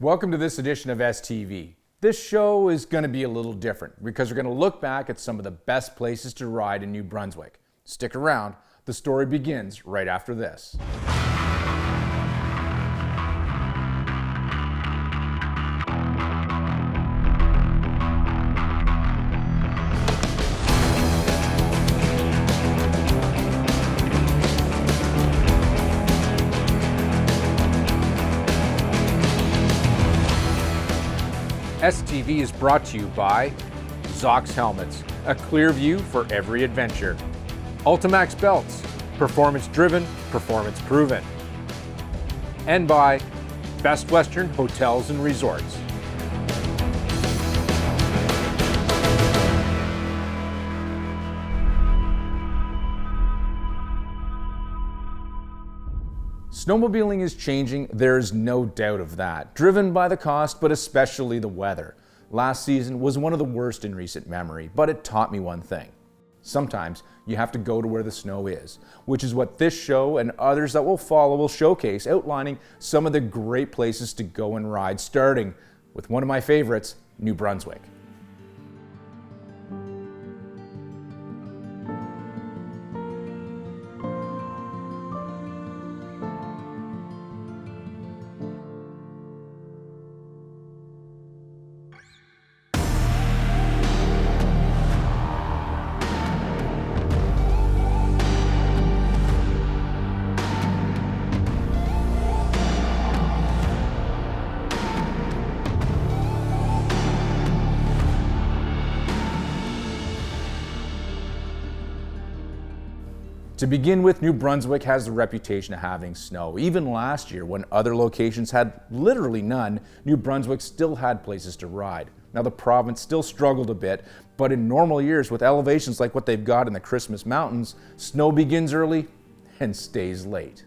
Welcome to this edition of STV. This show is going to be a little different because we're going to look back at some of the best places to ride in New Brunswick. Stick around, the story begins right after this. STV is brought to you by Zox Helmets, a clear view for every adventure. Ultimax Belts, performance driven, performance proven. And by Best Western Hotels and Resorts. Snowmobiling is changing, there's no doubt of that, driven by the cost, but especially the weather. Last season was one of the worst in recent memory, but it taught me one thing. Sometimes you have to go to where the snow is, which is what this show and others that will follow will showcase, outlining some of the great places to go and ride, starting with one of my favorites, New Brunswick. To begin with, New Brunswick has the reputation of having snow. Even last year, when other locations had literally none, New Brunswick still had places to ride. Now the province still struggled a bit, but in normal years with elevations like what they've got in the Christmas Mountains, snow begins early and stays late.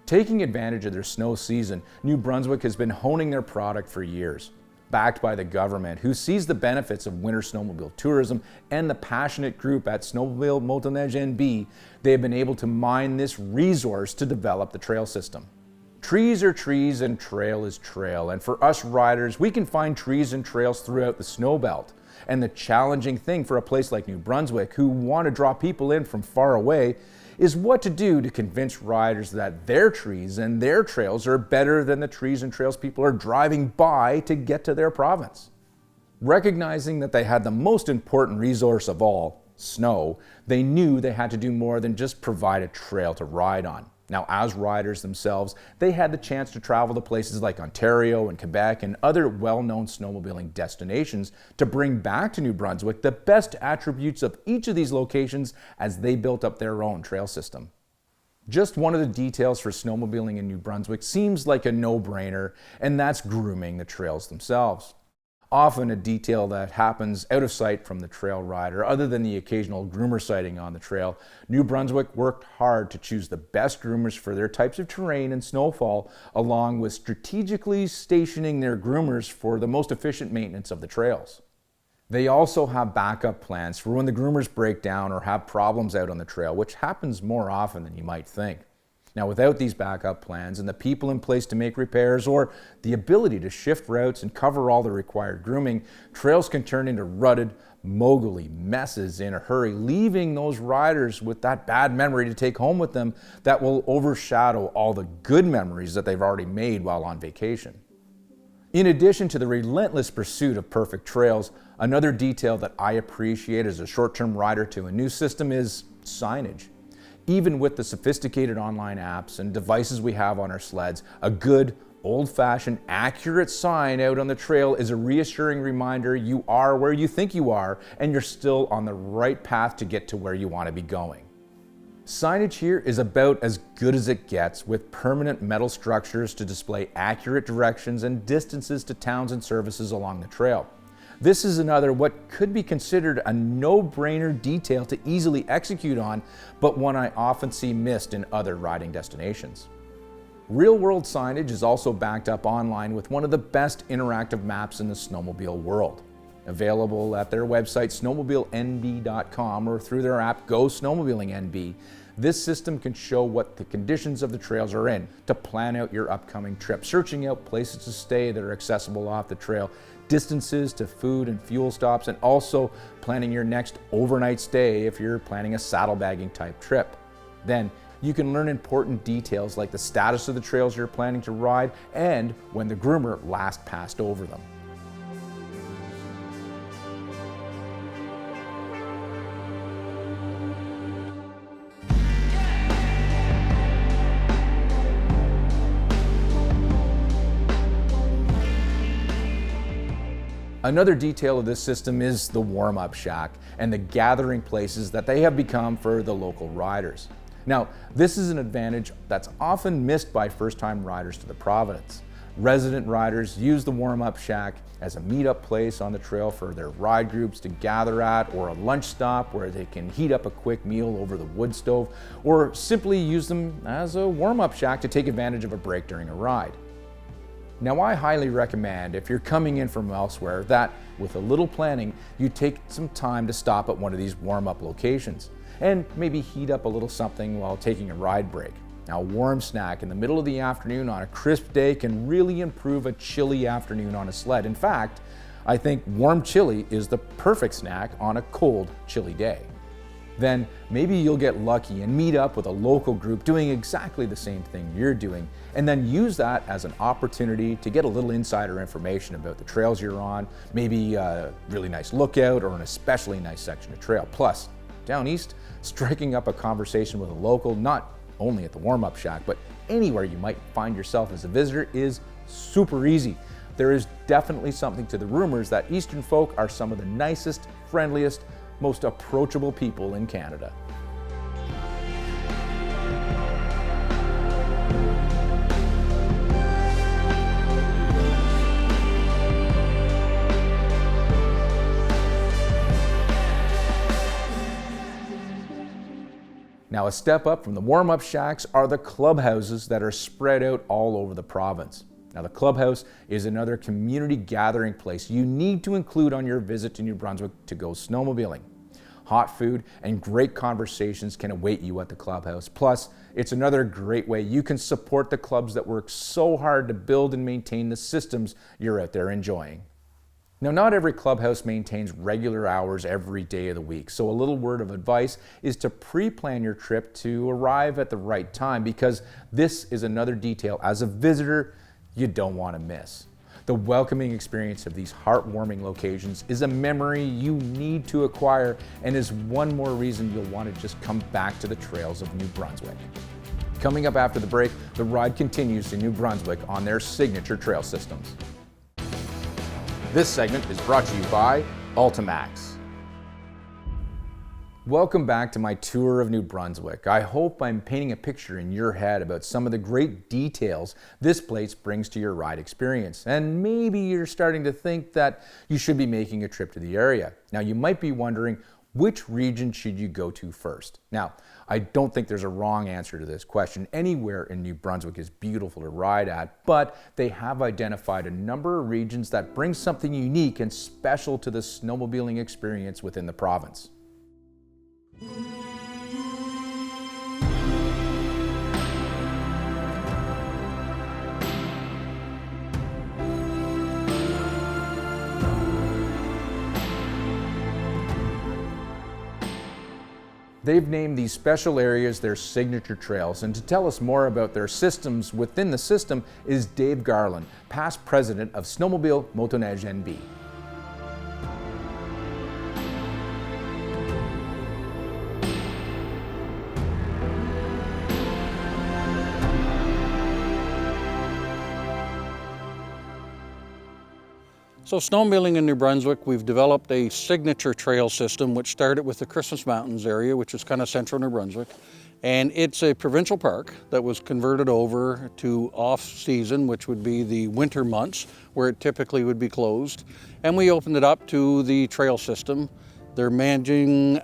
Taking advantage of their snow season, New Brunswick has been honing their product for years. Backed by the government, who sees the benefits of winter snowmobile tourism, and the passionate group at Snowmobile Motoneige NB, they have been able to mine this resource to develop the trail system. Trees are trees and trail is trail, and for us riders, we can find trees and trails throughout the snow belt. And the challenging thing for a place like New Brunswick, who want to draw people in from far away, is what to do to convince riders that their trees and their trails are better than the trees and trails people are driving by to get to their province. Recognizing that they had the most important resource of all, snow, they knew they had to do more than just provide a trail to ride on. Now, as riders themselves, they had the chance to travel to places like Ontario and Quebec and other well-known snowmobiling destinations to bring back to New Brunswick the best attributes of each of these locations as they built up their own trail system. Just one of the details for snowmobiling in New Brunswick seems like a no-brainer, and that's grooming the trails themselves. Often a detail that happens out of sight from the trail rider, other than the occasional groomer sighting on the trail. New Brunswick worked hard to choose the best groomers for their types of terrain and snowfall, along with strategically stationing their groomers for the most efficient maintenance of the trails. They also have backup plans for when the groomers break down or have problems out on the trail, which happens more often than you might think. Now, without these backup plans and the people in place to make repairs or the ability to shift routes and cover all the required grooming, trails can turn into rutted, mogully messes in a hurry, leaving those riders with that bad memory to take home with them that will overshadow all the good memories that they've already made while on vacation. In addition to the relentless pursuit of perfect trails, another detail that I appreciate as a short-term rider to a new system is signage. Even with the sophisticated online apps and devices we have on our sleds, a good, old-fashioned, accurate sign out on the trail is a reassuring reminder you are where you think you are and you're still on the right path to get to where you want to be going. Signage here is about as good as it gets, with permanent metal structures to display accurate directions and distances to towns and services along the trail. This is another what could be considered a no-brainer detail to easily execute on, but one I often see missed in other riding destinations. Real-world signage is also backed up online with one of the best interactive maps in the snowmobile world. Available at their website snowmobilenb.com or through their app Go Snowmobiling NB, This system can show what the conditions of the trails are in to plan out your upcoming trip, searching out places to stay that are accessible off the trail, distances to food and fuel stops, and also planning your next overnight stay if you're planning a saddlebagging type trip. Then you can learn important details like the status of the trails you're planning to ride and when the groomer last passed over them. Another detail of this system is the warm-up shack and the gathering places that they have become for the local riders. Now, this is an advantage that's often missed by first-time riders to the province. Resident riders use the warm-up shack as a meet-up place on the trail for their ride groups to gather at, or a lunch stop where they can heat up a quick meal over the wood stove, or simply use them as a warm-up shack to take advantage of a break during a ride. Now, I highly recommend, if you're coming in from elsewhere, that with a little planning, you take some time to stop at one of these warm-up locations and maybe heat up a little something while taking a ride break. Now, a warm snack in the middle of the afternoon on a crisp day can really improve a chilly afternoon on a sled. In fact, I think warm chili is the perfect snack on a cold, chilly day. Then maybe you'll get lucky and meet up with a local group doing exactly the same thing you're doing, and then use that as an opportunity to get a little insider information about the trails you're on, maybe a really nice lookout or an especially nice section of trail. Plus, down east, striking up a conversation with a local, not only at the warm-up shack, but anywhere you might find yourself as a visitor, is super easy. There is definitely something to the rumors that Eastern folk are some of the nicest, friendliest, most approachable people in Canada. Now, a step up from the warm-up shacks are the clubhouses that are spread out all over the province. Now, the clubhouse is another community gathering place you need to include on your visit to New Brunswick to go snowmobiling. Hot food and great conversations can await you at the clubhouse. Plus, it's another great way you can support the clubs that work so hard to build and maintain the systems you're out there enjoying. Now, not every clubhouse maintains regular hours every day of the week, so a little word of advice is to pre-plan your trip to arrive at the right time, because this is another detail as a visitor you don't want to miss. The welcoming experience of these heartwarming locations is a memory you need to acquire, and is one more reason you'll want to just come back to the trails of New Brunswick. Coming up after the break, the ride continues to New Brunswick on their signature trail systems. This segment is brought to you by Ultimax. Welcome back to my tour of New Brunswick. I hope I'm painting a picture in your head about some of the great details this place brings to your ride experience. And maybe you're starting to think that you should be making a trip to the area. Now, you might be wondering, which region should you go to first? Now, I don't think there's a wrong answer to this question. Anywhere in New Brunswick is beautiful to ride at, but they have identified a number of regions that bring something unique and special to the snowmobiling experience within the province. They've named these special areas their signature trails, and to tell us more about their systems within the system is Dave Garland, past president of Snowmobile Motoneige NB. So snowmobiling in New Brunswick, we've developed a signature trail system which started with the Christmas Mountains area, which is kind of central New Brunswick. And it's a provincial park that was converted over to off-season, which would be the winter months, where it typically would be closed. And we opened it up to the trail system. They're managing 3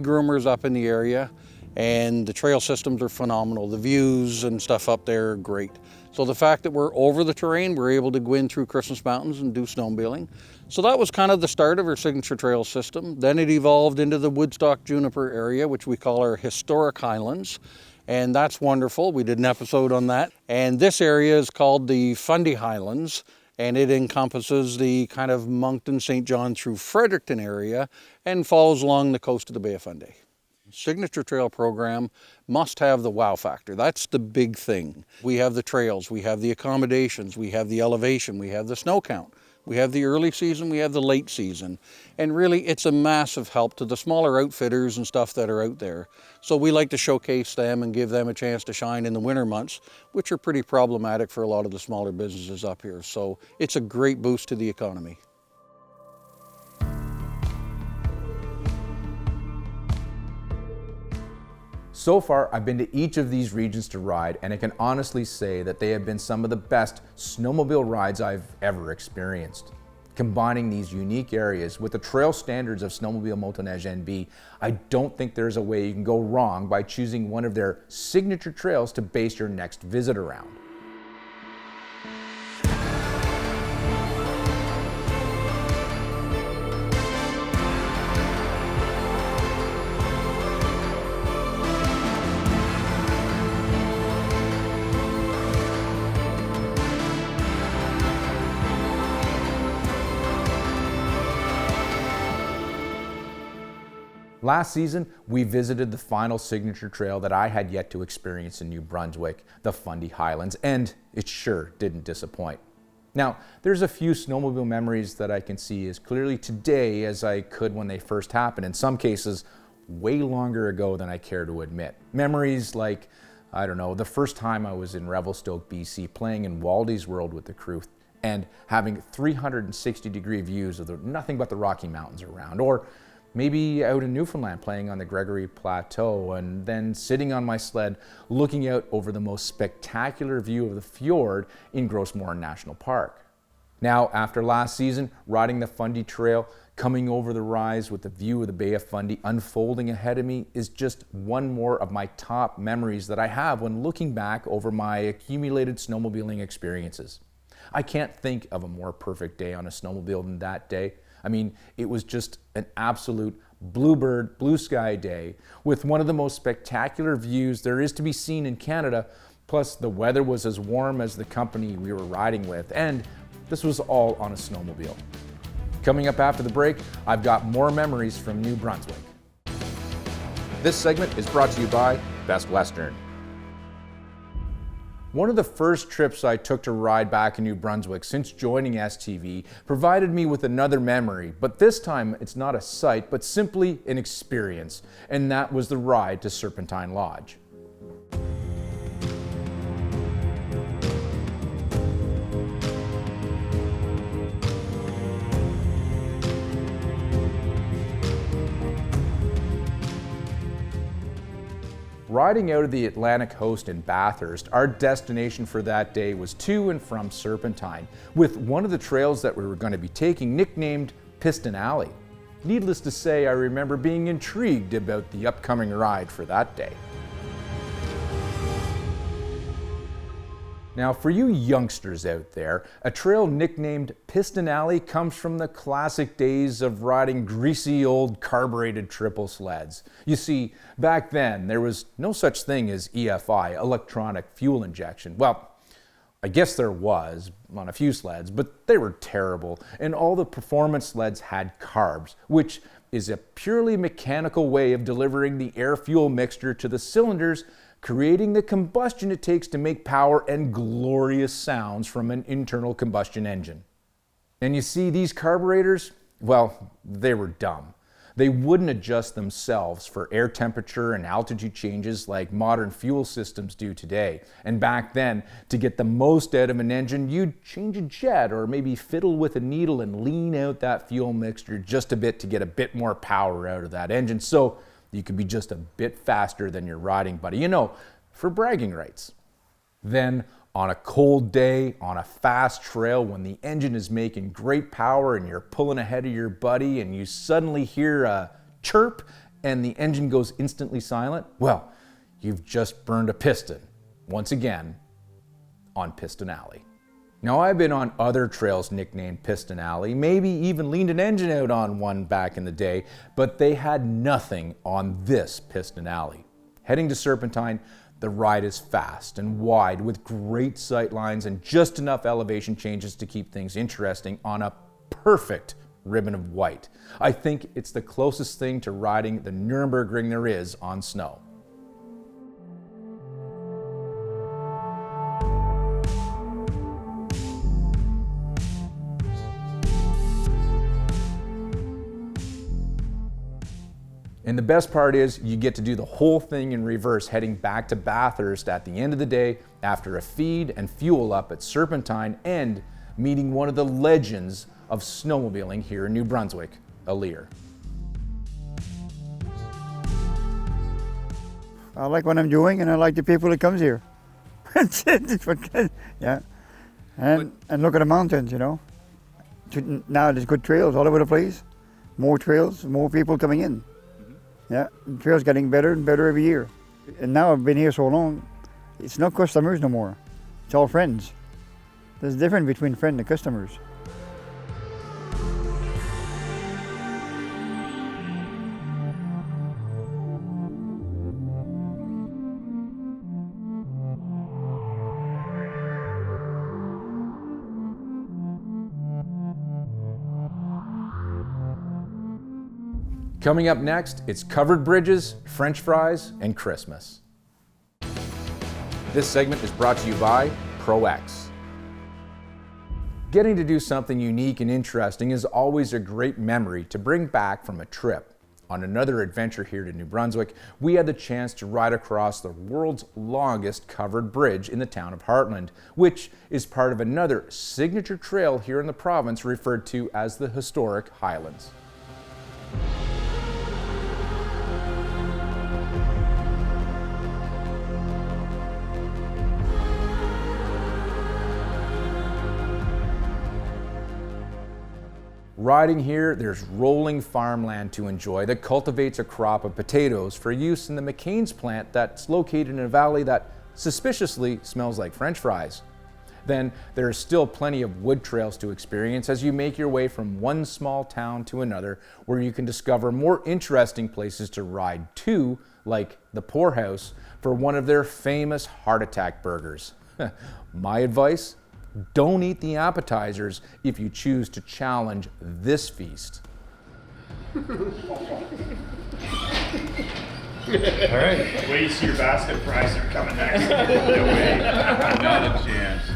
groomers up in the area, and the trail systems are phenomenal. The views and stuff up there are great. So the fact that we're over the terrain, we're able to go in through Christmas Mountains and do snowmobiling. So that was kind of the start of our signature trail system. Then it evolved into the Woodstock Juniper area, which we call our historic highlands. And that's wonderful. We did an episode on that. And this area is called the Fundy Highlands, and it encompasses the kind of Moncton, St. John through Fredericton area and follows along the coast of the Bay of Fundy. Signature trail program must have the wow factor. That's the big thing. We have the trails, we have the accommodations, we have the elevation, we have the snow count. We have the early season, we have the late season. And really, it's a massive help to the smaller outfitters and stuff that are out there. So we like to showcase them and give them a chance to shine in the winter months, which are pretty problematic for a lot of the smaller businesses up here. So it's a great boost to the economy. So far, I've been to each of these regions to ride, and I can honestly say that they have been some of the best snowmobile rides I've ever experienced. Combining these unique areas with the trail standards of Snowmobile Motoneige NB, I don't think there's a way you can go wrong by choosing one of their signature trails to base your next visit around. Last season, we visited the final signature trail that I had yet to experience in New Brunswick, the Fundy Highlands, and it sure didn't disappoint. Now, there's a few snowmobile memories that I can see as clearly today as I could when they first happened, in some cases way longer ago than I care to admit. Memories like, I don't know, the first time I was in Revelstoke, BC, playing in Waldy's World with the crew and having 360-degree views of nothing but the Rocky Mountains around, or maybe out in Newfoundland playing on the Gregory Plateau and then sitting on my sled looking out over the most spectacular view of the fjord in Grossmoor National Park. Now, after last season, riding the Fundy Trail, coming over the rise with the view of the Bay of Fundy unfolding ahead of me is just one more of my top memories that I have when looking back over my accumulated snowmobiling experiences. I can't think of a more perfect day on a snowmobile than that day. I mean, it was just an absolute bluebird, blue sky day with one of the most spectacular views there is to be seen in Canada. Plus, the weather was as warm as the company we were riding with, and this was all on a snowmobile. Coming up after the break, I've got more memories from New Brunswick. This segment is brought to you by Best Western. One of the first trips I took to ride back in New Brunswick since joining STV provided me with another memory, but this time it's not a sight, but simply an experience, and that was the ride to Serpentine Lodge. Riding out of the Atlantic Coast in Bathurst, our destination for that day was to and from Serpentine, with one of the trails that we were going to be taking nicknamed Piston Alley. Needless to say, I remember being intrigued about the upcoming ride for that day. Now, for you youngsters out there, a trail nicknamed Piston Alley comes from the classic days of riding greasy old carbureted triple sleds. You see, back then, there was no such thing as EFI, electronic fuel injection. Well, I guess there was on a few sleds, but they were terrible, and all the performance sleds had carbs, which is a purely mechanical way of delivering the air-fuel mixture to the cylinders, creating the combustion it takes to make power and glorious sounds from an internal combustion engine. And you see, these carburetors, well, they were dumb. They wouldn't adjust themselves for air temperature and altitude changes like modern fuel systems do today. And back then, to get the most out of an engine, you'd change a jet or maybe fiddle with a needle and lean out that fuel mixture just a bit to get a bit more power out of that engine, so you could be just a bit faster than your riding buddy, you know, for bragging rights. Then, on a cold day, on a fast trail, when the engine is making great power and you're pulling ahead of your buddy and you suddenly hear a chirp and the engine goes instantly silent, well, you've just burned a piston, once again, on Piston Alley. Now, I've been on other trails nicknamed Piston Alley, maybe even leaned an engine out on one back in the day, but they had nothing on this Piston Alley. Heading to Serpentine, the ride is fast and wide with great sight lines and just enough elevation changes to keep things interesting on a perfect ribbon of white. I think it's the closest thing to riding the Nürburgring there is on snow. And the best part is you get to do the whole thing in reverse, heading back to Bathurst at the end of the day after a feed and fuel up at Serpentine and meeting one of the legends of snowmobiling here in New Brunswick, Lear. I like what I'm doing and I like the people that comes here. Yeah. And look at the mountains, you know. Now there's good trails all over the place. More trails, more people coming in. Yeah, the trail's getting better and better every year. And now I've been here so long, it's not customers no more. It's all friends. There's a difference between friends and customers. Coming up next, it's covered bridges, French fries, and Christmas. This segment is brought to you by ProX. Getting to do something unique and interesting is always a great memory to bring back from a trip. On another adventure here to New Brunswick, we had the chance to ride across the world's longest covered bridge in the town of Heartland, which is part of another signature trail here in the province referred to as the historic Highlands. Riding here, there's rolling farmland to enjoy that cultivates a crop of potatoes for use in the McCain's plant that's located in a valley that suspiciously smells like French fries. Then there's still plenty of wood trails to experience as you make your way from one small town to another, where you can discover more interesting places to ride to, like the Poorhouse for one of their famous heart attack burgers. My advice? Don't eat the appetizers if you choose to challenge this feast. All right. Wait till you see your basket of fries that are coming next. No way. Not a chance.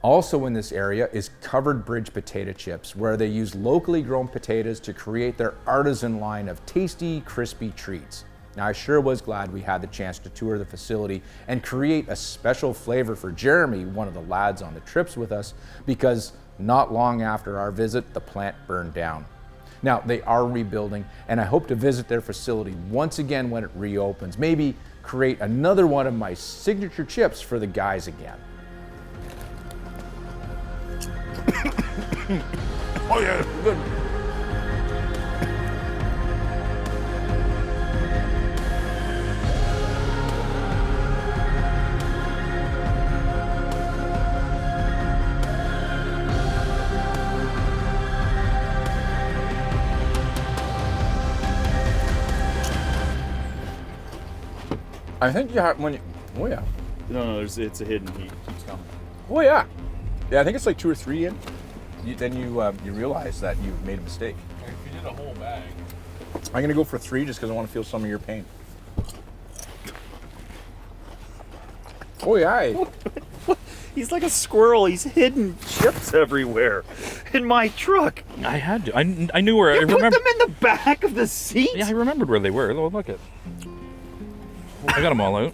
Also in this area is Covered Bridge potato chips, where they use locally grown potatoes to create their artisan line of tasty, crispy treats. Now, I sure was glad we had the chance to tour the facility and create a special flavor for Jeremy, one of the lads on the trips with us, because not long after our visit, the plant burned down. Now, they are rebuilding, and I hope to visit their facility once again when it reopens. Maybe create another one of my signature chips for the guys again. Oh yeah, good. I think you have when you. Oh yeah. No, it's a hidden heat. It's coming. Oh yeah. Yeah, I think it's like 2 or 3 in. Then you realize that you've made a mistake. If you did a whole bag. I'm gonna go for 3 just because I want to feel some of your pain. Oh yeah. He's like a squirrel. He's hidden chips everywhere in my truck. I had to. I knew where. You I put remember. them in the back of the seat. Yeah, I remembered where they were. Look at. I got them all out.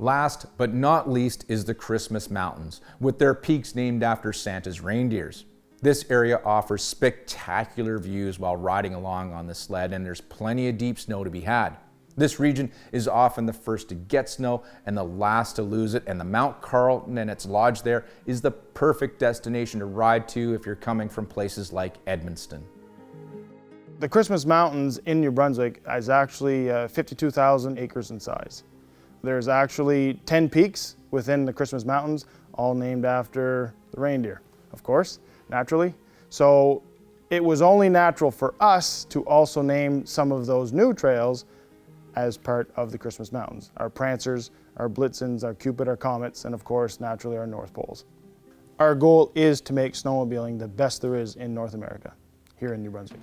Last but not least is the Christmas Mountains, with their peaks named after Santa's reindeers. This area offers spectacular views while riding along on the sled, and there's plenty of deep snow to be had. This region is often the first to get snow and the last to lose it, and the Mount Carlton and its lodge there is the perfect destination to ride to if you're coming from places like Edmundston. The Christmas Mountains in New Brunswick is actually 52,000 acres in size. There's actually 10 peaks within the Christmas Mountains, all named after the reindeer, of course, naturally. So it was only natural for us to also name some of those new trails as part of the Christmas Mountains. Our Prancers, our Blitzens, our Cupid, our Comets, and of course, naturally, our North Poles. Our goal is to make snowmobiling the best there is in North America, here in New Brunswick.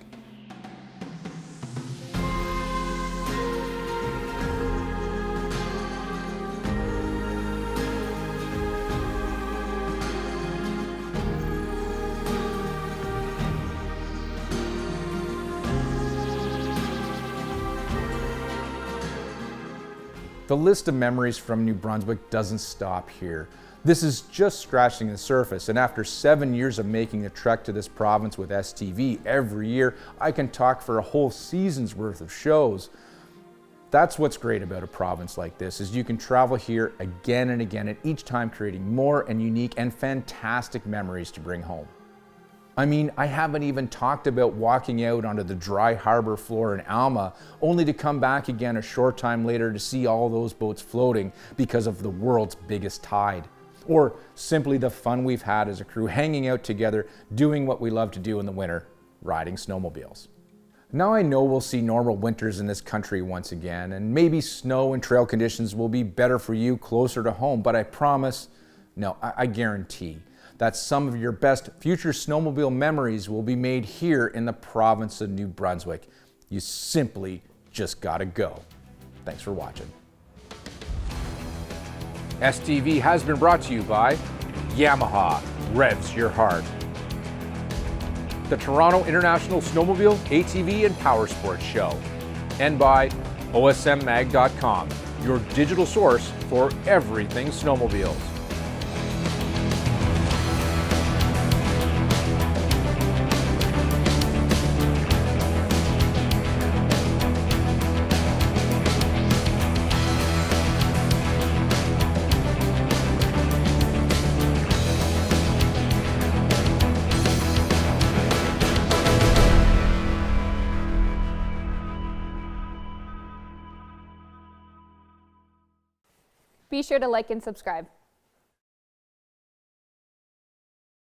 The list of memories from New Brunswick doesn't stop here. This is just scratching the surface, and after 7 years of making the trek to this province with STV every year, I can talk for a whole season's worth of shows. That's what's great about a province like this, is you can travel here again and again, and each time creating more and unique and fantastic memories to bring home. I mean, I haven't even talked about walking out onto the dry harbor floor in Alma, only to come back again a short time later to see all those boats floating because of the world's biggest tide. Or simply the fun we've had as a crew hanging out together, doing what we love to do in the winter, riding snowmobiles. Now I know we'll see normal winters in this country once again, and maybe snow and trail conditions will be better for you closer to home, but I promise, no, I guarantee, that some of your best future snowmobile memories will be made here in the province of New Brunswick. You simply just gotta go. Thanks for watching. STV has been brought to you by Yamaha, revs your heart. The Toronto International Snowmobile, ATV, and Powersports Show. And by OSMMag.com, your digital source for everything snowmobiles. Be sure to like and subscribe.